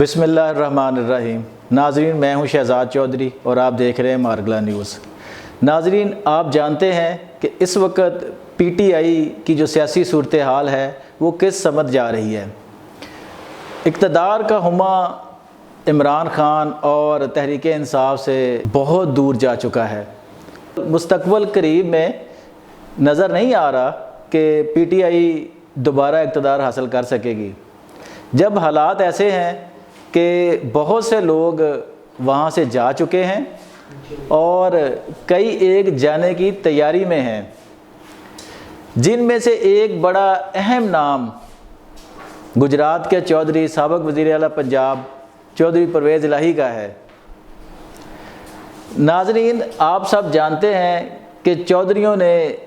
बिस्मिल्लाहिर्रहमानिर्रहीम। नाजरीन, मैं हूं शहजाद चौधरी और आप देख रहे हैं मारगला न्यूज़। नाजरीन, आप जानते हैं कि इस वक्त पीटीआई की जो सियासी सूरत हाल है वो किस समत जा रही है। इक़्तिदार का हुमा इमरान खान और तहरीक इंसाफ से बहुत दूर जा चुका है। मुस्तक़बिल करीब में नज़र नहीं आ रहा कि पीटीआई दोबारा इक़्तिदार हासिल कर सकेगी, जब हालात ऐसे हैं कि बहुत से लोग वहाँ से जा चुके हैं और कई एक जाने की तैयारी में हैं, जिनमें से एक बड़ा अहम नाम गुजरात के चौधरी साबिक़ वज़ीर आला पंजाब चौधरी परवेज़ इलाही का है। नाज़रीन, आप सब जानते हैं कि चौधरीयों ने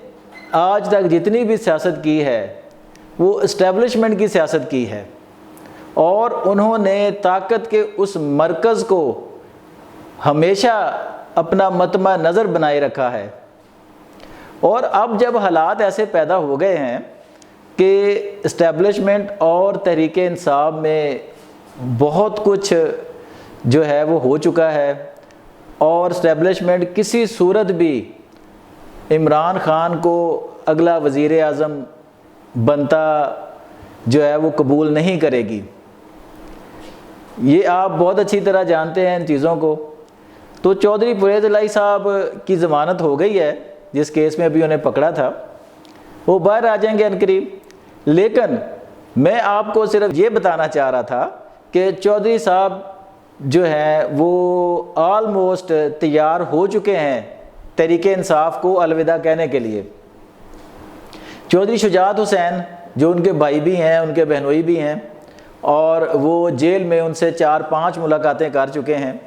आज तक जितनी भी सियासत की है वो इस्टेब्लिशमेंट की सियासत की है और उन्होंने ताकत के उस मरकज़ को हमेशा अपना मतमा नज़र बनाए रखा है। और अब जब हालात ऐसे पैदा हो गए हैं कि इस्टेब्लिशमेंट और तहरीक इंसाफ में बहुत कुछ जो है वो हो चुका है और इस्टेब्लिशमेंट किसी सूरत भी इमरान खान को अगला वज़ीर आज़म बनता जो है वो कबूल नहीं करेगी। ये आप बहुत अच्छी तरह जानते हैं इन चीज़ों को। तो चौधरी परवेज़ इलाही साहब की ज़मानत हो गई है, जिस केस में अभी उन्हें पकड़ा था, वो बाहर आ जाएंगे अनकरीब। लेकिन मैं आपको सिर्फ ये बताना चाह रहा था कि चौधरी साहब जो हैं वो आलमोस्ट तैयार हो चुके हैं तहरीक इंसाफ को अलविदा कहने के लिए। चौधरी शुजात हुसैन जो उनके भाई भी हैं, उनके बहनोई भी हैं, और वो जेल में उनसे 4-5 मुलाकातें कर चुके हैं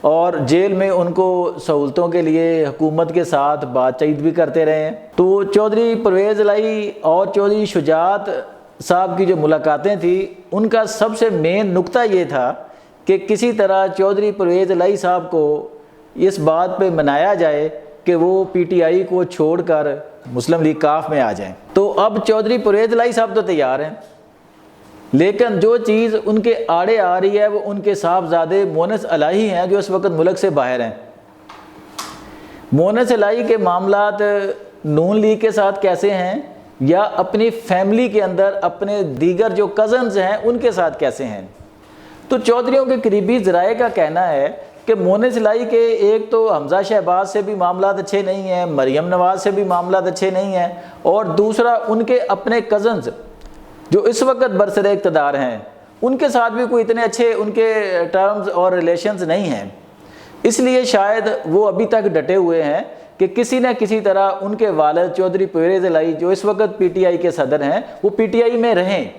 और जेल में उनको सहूलतों के लिए हुकूमत के साथ बातचीत भी करते रहे हैं। तो चौधरी परवेज़ इलाही और चौधरी शुजात साहब की जो मुलाकातें थी, उनका सबसे मेन नुक्ता ये था कि किसी तरह चौधरी परवेज़ इलाही साहब को इस बात पे मनाया जाए कि वो पीटीआई को छोड़कर मुस्लिम लीग काफ में आ जाएं। तो अब चौधरी परवेज़ इलाही साहब तो तैयार हैं, लेकिन जो चीज़ उनके आड़े आ रही है वो उनके साहबजादे मोनस इलाही हैं जो इस वक्त मुल्क से बाहर हैं। मोनस इलाही के मामलात नून लीग के साथ कैसे हैं या अपनी फैमिली के अंदर अपने दीगर जो कज़न्स हैं उनके साथ कैसे हैं। तो चौधरीयों के करीबी ज़राए का कहना है कि मोनस इलाही के एक तो हमज़ा शहबाज से भी मामलात अच्छे नहीं हैं, मरियम नवाज़ से भी मामलात अच्छे नहीं हैं, और दूसरा उनके अपने कज़न्स जो इस वक्त बरसरे इक़्तिदार हैं उनके साथ भी कोई इतने अच्छे उनके टर्म्स और रिलेशंस नहीं हैं। इसलिए शायद वो अभी तक डटे हुए हैं कि किसी न किसी तरह उनके वालिद चौधरी परवेज़ इलाही जो इस वक्त पीटीआई के सदर हैं वो पीटीआई में रहें।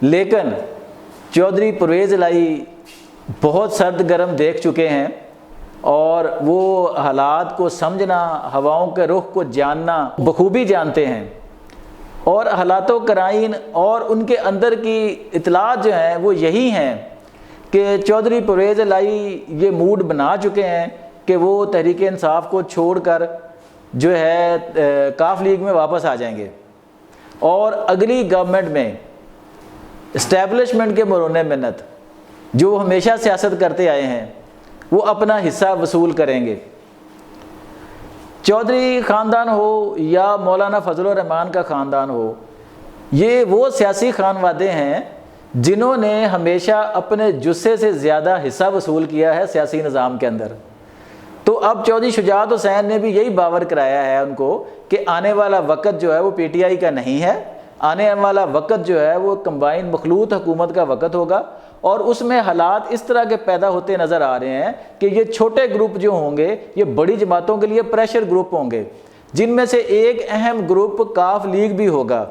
लेकिन चौधरी परवेज़ इलाही बहुत सर्द गर्म देख चुके हैं और वो हालात को समझना, हवाओं के रुख को जानना बखूबी जानते हैं, और हालातों कराइन और उनके अंदर की इतलात जो हैं वो यही हैं कि चौधरी परवेज़ इलाही ये मूड बना चुके हैं कि वो तहरीक इंसाफ को छोड़कर जो है काफ लीग में वापस आ जाएंगे और अगली गवर्नमेंट में इस्टेब्लिशमेंट के मरोने मिन्नत जो हमेशा सियासत करते आए हैं वो अपना हिस्सा वसूल करेंगे। चौधरी ख़ानदान हो या मौलाना फजलुर रहमान का ख़ानदान हो, ये वो सियासी खानवादे हैं जिन्होंने हमेशा अपने जुस्से से ज़्यादा हिस्सा वसूल किया है सियासी निज़ाम के अंदर। तो अब चौधरी शुजात हुसैन ने भी यही बावर कराया है उनको कि आने वाला वक्त जो है वो पीटीआई का नहीं है, आने वाला वक्त जो है वो कंबाइन मखलूत हुकूमत का वक्त होगा, और उसमें हालात इस तरह के पैदा होते नज़र आ रहे हैं कि ये छोटे ग्रुप जो होंगे ये बड़ी जमातों के लिए प्रेशर ग्रुप होंगे, जिनमें से एक अहम ग्रुप काफ लीग भी होगा।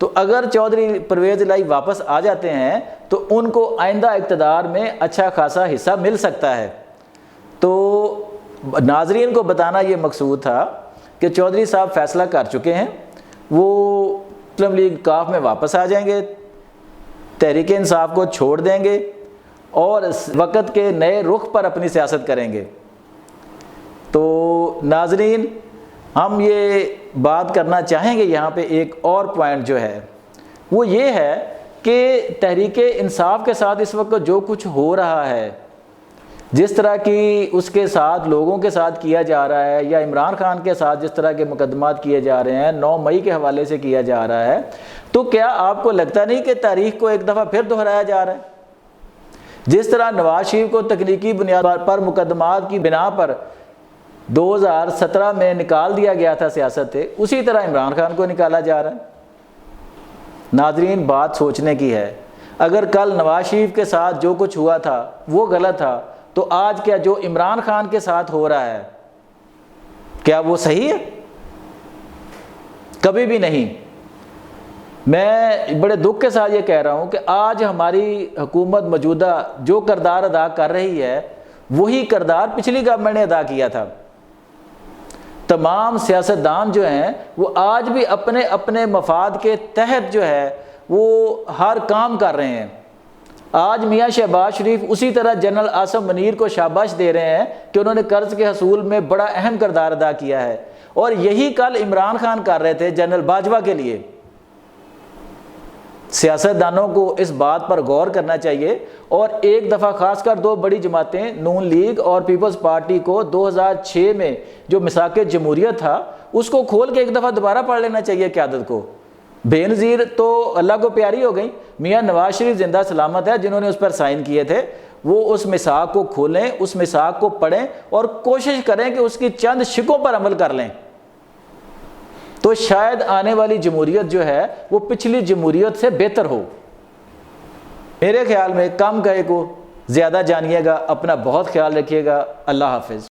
तो अगर चौधरी परवेज़ इलाही वापस आ जाते हैं तो उनको आइंदा इक़्तिदार में अच्छा खासा हिस्सा मिल सकता है। तो नाजरीन को बताना ये मकसूद था कि चौधरी साहब फ़ैसला कर चुके हैं, वो मुस्लिम लीग काफ में वापस आ जाएंगे, तहरीक इंसाफ को छोड़ देंगे और इस वक्त के नए रुख पर अपनी सियासत करेंगे। तो नाजरीन, हम ये बात करना चाहेंगे यहाँ पे एक और पॉइंट जो है वो ये है کہ تحریک انصاف کے ساتھ اس وقت جو کچھ ہو رہا ہے، جس طرح کی اس کے ساتھ لوگوں کے ساتھ کیا جا رہا ہے، یا عمران خان کے ساتھ جس طرح کے مقدمات کیے جا رہے ہیں 9 مئی کے حوالے سے کیا جا رہا ہے، تو کیا آپ کو لگتا نہیں کہ تاریخ کو ایک دفعہ پھر دہرایا جا رہا ہے؟ جس طرح نواز شریف کو تکنیکی بنیاد پر مقدمات کی بنا پر 2017 میں نکال دیا گیا تھا سیاست سے، اسی طرح عمران خان کو نکالا جا رہا ہے۔ ناظرین، بات سوچنے کی ہے۔ اگر کل نواز شریف کے ساتھ جو کچھ ہوا تھا وہ غلط تھا، تو آج کیا جو عمران خان کے ساتھ ہو رہا ہے کیا وہ صحیح ہے؟ کبھی بھی نہیں۔ میں بڑے دکھ کے ساتھ یہ کہہ رہا ہوں کہ آج ہماری حکومت موجودہ جو کردار ادا کر رہی ہے وہی کردار پچھلی گورنمنٹ نے ادا کیا تھا۔ تمام سیاستدان جو ہیں وہ آج بھی اپنے اپنے مفاد کے تحت جو ہے وہ ہر کام کر رہے ہیں۔ آج میاں شہباز شریف اسی طرح جنرل عاصم منیر کو شاباش دے رہے ہیں کہ انہوں نے قرض کے حصول میں بڑا اہم کردار ادا کیا ہے، اور یہی کل عمران خان کر رہے تھے جنرل باجوہ کے لیے۔ سیاستدانوں کو اس بات پر غور کرنا چاہیے، اور ایک دفعہ خاص کر 2 بڑی جماعتیں نون لیگ اور پیپلز پارٹی کو 2006 میں جو میثاق جمہوریت تھا اس کو کھول کے ایک دفعہ دوبارہ پڑھ لینا چاہیے قیادت کو۔ بے نظیر تو اللہ کو پیاری ہو گئی، میاں نواز شریف زندہ سلامت ہے جنہوں نے اس پر سائن کیے تھے، وہ اس میثاق کو کھولیں، اس میثاق کو پڑھیں اور کوشش کریں کہ اس کی چند شقوں پر عمل کر لیں، تو شاید آنے والی جمہوریت جو ہے وہ پچھلی جمہوریت سے بہتر ہو۔ میرے خیال میں کم کہے کو زیادہ جانیے گا، اپنا بہت خیال رکھیے گا۔ اللہ حافظ۔